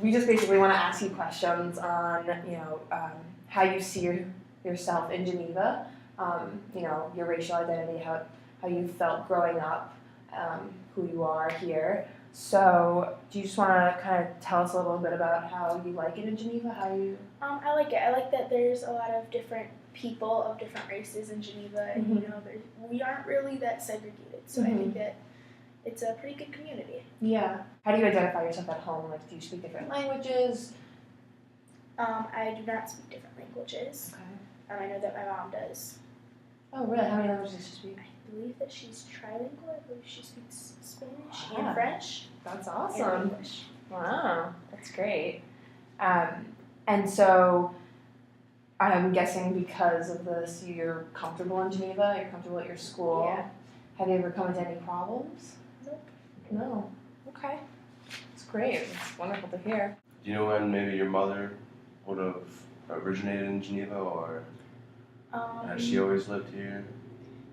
we just basically want to ask you questions on, how you see yourself in Geneva, your racial identity, how you felt growing up, who you are here. So, do you just want to kind of tell us a little bit about how you like it in Geneva? I like it. I like that there's a lot of different people of different races in Geneva, and we aren't really that segregated. So I think that it's a pretty good community. Yeah. How do you identify yourself at home? Like, do you speak different languages? I do not speak different languages. Okay. I know that my mom does. Oh, really? How many languages does she speak? I believe that she's trilingual. I believe she speaks Spanish and French. That's awesome. And English. Wow, that's great. And so, I'm guessing because of this, you're comfortable in Geneva. You're comfortable at your school. Yeah. Have you ever come into any problems? Nope. No. Okay. That's great. It's wonderful to hear. Do you know when maybe your mother would have originated in Geneva, or has she always lived here?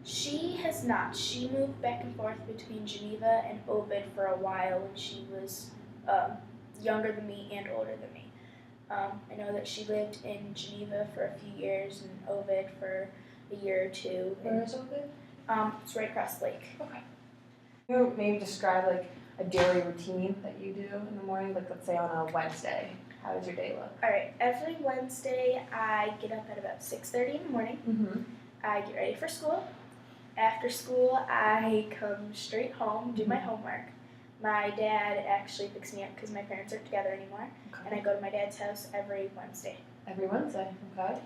She has not. She moved back and forth between Geneva and Ovid for a while when she was younger than me and older than me. I know that she lived in Geneva for a few years and Ovid for a year or two. Where is Ovid? It's right across the lake. Okay. Can you maybe describe like a daily routine that you do in the morning, like let's say on a Wednesday? How does your day look? All right. Every Wednesday, I get up at about 6:30 in the morning. Mm-hmm. I get ready for school. After school, I come straight home, do my homework. My dad actually picks me up because my parents aren't together anymore, and I go to my dad's house every Wednesday. Every Wednesday, okay.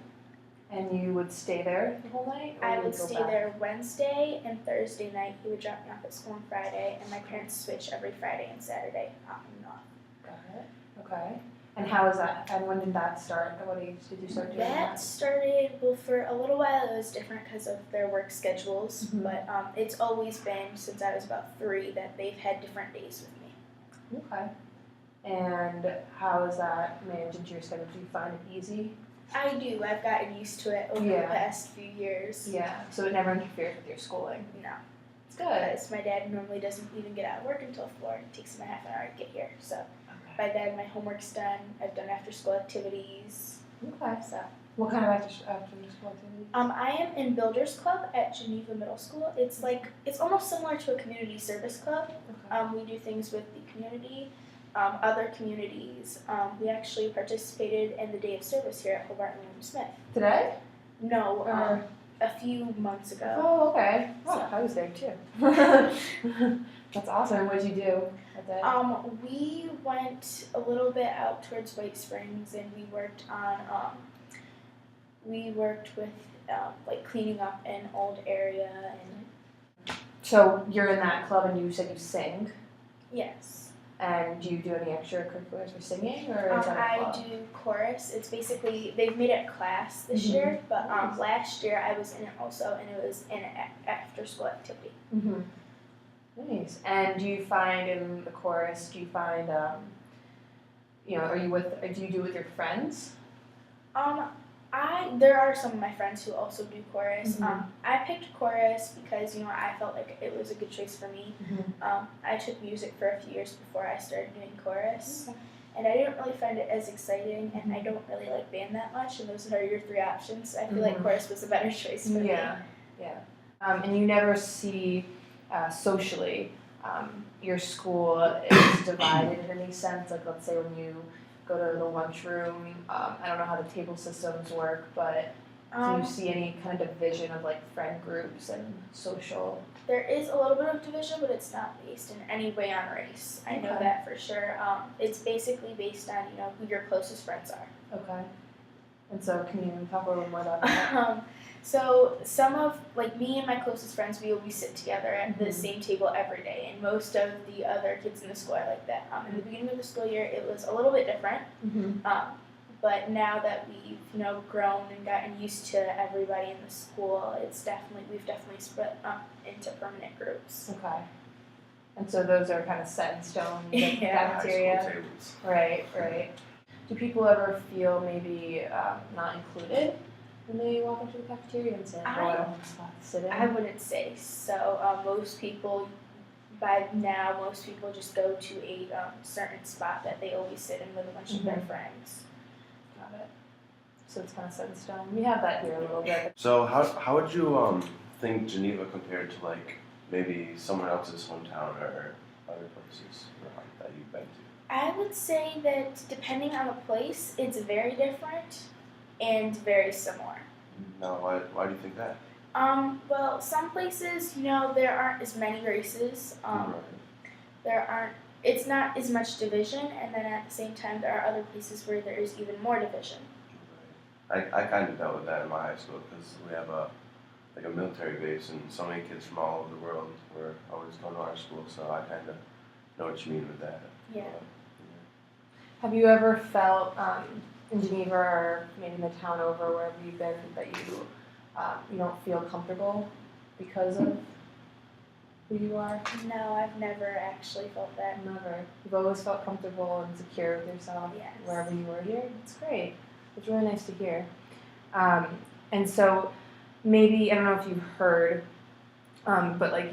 And you would stay there the whole night? Or I you would go stay back? there Wednesday and Thursday night. He would drop me off at school on Friday, and my parents switch every Friday and Saturday on and off. Got it. Okay. And how is that? And when did that start? At what age did you start doing that? That started, well, for a little while it was different because of their work schedules, but it's always been, since I was about 3, that they've had different days with me. Okay. And how is that managed into your schedule? Do you find it easy? I do. I've gotten used to it over the past few years. Yeah. So it never interferes with your schooling? No. It's good. Because my dad normally doesn't even get out of work until 4. It takes him a half an hour to get here. So by then my homework's done. I've done after school activities. Okay. So. What kind of after school activities? I am in Builders Club at Geneva Middle School. It's almost similar to a community service club. Okay. We do things with the community, other communities. We actually participated in the Day of Service here at Hobart and William Smith. Today? No, a few months ago. Oh, okay. Oh, I was there too. That's awesome. What did you do that day? We went a little bit out towards White Springs, and we worked on. We worked with like cleaning up an old area and. So you're in that club, and you said you sing. Yes. And do you do any extracurriculars for singing, or is that a I club? do chorus. It's basically, they've made it a class this year, but last year I was in it also, and it was an after-school activity. Mm-hmm. Nice. And do you find in the chorus, do you find, do you do it with your friends? There are some of my friends who also do chorus. I picked chorus because, I felt like it was a good choice for me. I took music for a few years before I started doing chorus. Okay. And I didn't really find it as exciting, and I don't really like band that much, and those are your 3 options. I feel like chorus was a better choice for me. Yeah. And you never see, socially, your school is divided in any sense? Like, let's say when you go to the lunchroom, I don't know how the table systems work, but do you see any kind of division of like friend groups and social? There is a little bit of division, but it's not based in any way on race. I know that for sure. It's basically based on who your closest friends are. Okay. And so, can you talk a little more about that? So some of me and my closest friends, we sit together at the same table every day, and most of the other kids in the school are like that. In the beginning of the school year, it was a little bit different. But now that we've grown and gotten used to everybody in the school, we've definitely split up into permanent groups. Okay. And so those are kind of set in stone, the Yeah. cafeteria. Right. Do people ever feel maybe not included when they walk into the cafeteria and say, "Oh, I don't have a spot to sit in"? I wouldn't say so. Most people by now most people just go to a certain spot that they always sit in with a bunch of their friends. Got it. So it's kind of set in stone. We have that here a little bit. So how would you think Geneva compared to like maybe someone else's hometown or other places that you've been to? I would say that depending on the place, it's very different and very similar. No, why do you think that? Well, some places, there aren't as many races. It's not as much division, and then at the same time, there are other places where there is even more division. I kind of dealt with that in my high school because we have a military base and so many kids from all over the world were always going to our school, so I kind of know what you mean with that. Yeah. Have you ever felt in Geneva or maybe in the town over wherever you've been that you don't feel comfortable because of who you are? No, I've never actually felt that. Never. You've always felt comfortable and secure with yourself Yes. wherever you were here? It's great. It's really nice to hear. And so maybe, I don't know if you've heard, but I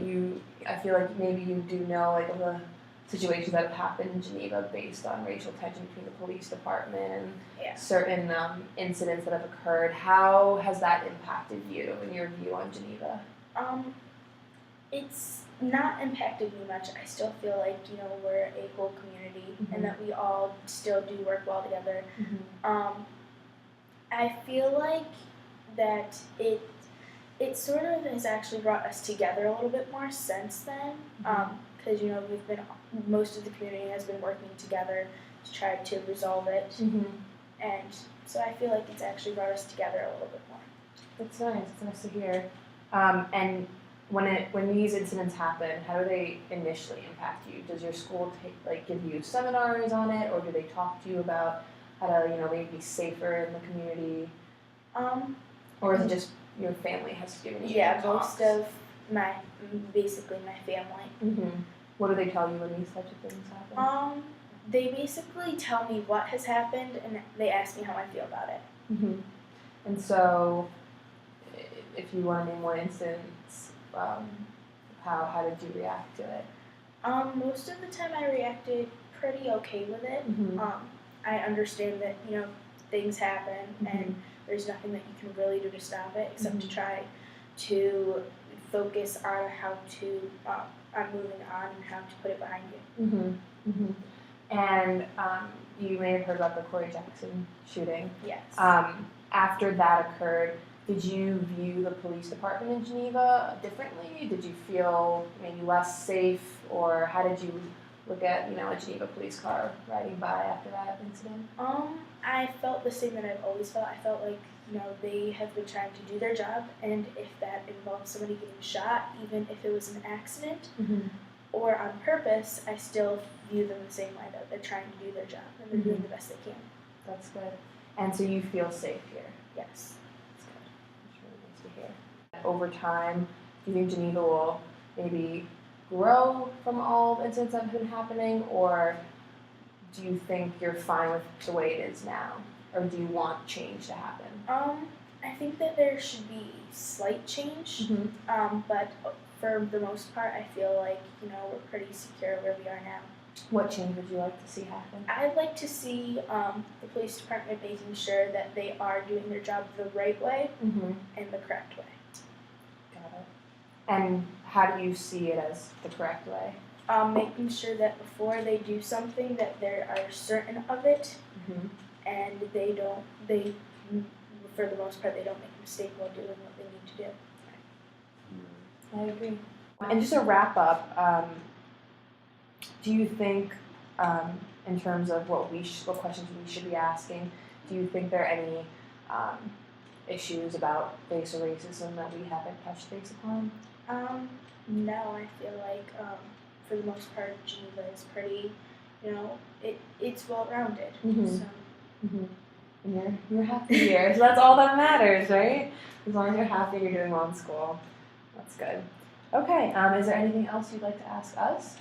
feel like maybe you do know like of the situations that have happened in Geneva based on racial tension between the police department and certain incidents that have occurred. How has that impacted you and your view on Geneva? It's not impacted me much. I still feel like, we're a whole community and that we all still do work well together. I feel like that it sort of has actually brought us together a little bit more since then. Because, most of the community has been working together to try to resolve it. And so I feel like it's actually brought us together a little bit more. That's nice. It's nice to hear. And when these incidents happen, how do they initially impact you? Does your school give you seminars on it, or do they talk to you about how to maybe be safer in the community? Or is it just your family has given you? Yeah, talks? most of basically my family. What do they tell you when these types of things happen? They basically tell me what has happened and they ask me how I feel about it. And so, if you want to name one instance, how did you react to it? Most of the time I reacted pretty okay with it. I understand that, things happen and there's nothing that you can really do to stop it except to try to focus on how to, on moving on and how to put it behind you. And you may have heard about the Corey Jackson shooting. Yes. After that occurred, did you view the police department in Geneva differently? Did you feel maybe less safe, or how did you look at a Geneva police car riding by after that incident? I felt the same that I've always felt. I felt like they have been trying to do their job, and if that involves somebody getting shot, even if it was an accident or on purpose, I still view them the same way, that they're trying to do their job and they're doing the best they can. That's good. And so you feel safe here? Yes. That's good. That's really nice to hear. Over time, do you think Geneva will maybe grow from all the incidents that have been happening, or do you think you're fine with the way it is now, or do you want change to happen? I think that there should be slight change, but for the most part, I feel like we're pretty secure where we are now. What change would you like to see happen? I'd like to see the police department making sure that they are doing their job the right way and the correct way. Got it. And how do you see it as the correct way? Making sure that before they do something that they are certain of it, and for the most part, they don't make a mistake while doing what they need to do. I agree. And just to wrap up, do you think, in terms of what questions we should be asking, do you think there are any issues about race or racism that we haven't touched base upon? No, I feel like for the most part, Geneva is pretty, it's well-rounded. And you're happy here, so that's all that matters, right? As long as you're happy, you're doing well in school. That's good. Okay, is there anything else you'd like to ask us?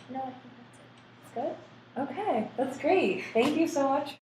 No, I think that's it. That's good? Okay, that's great. Thank you so much.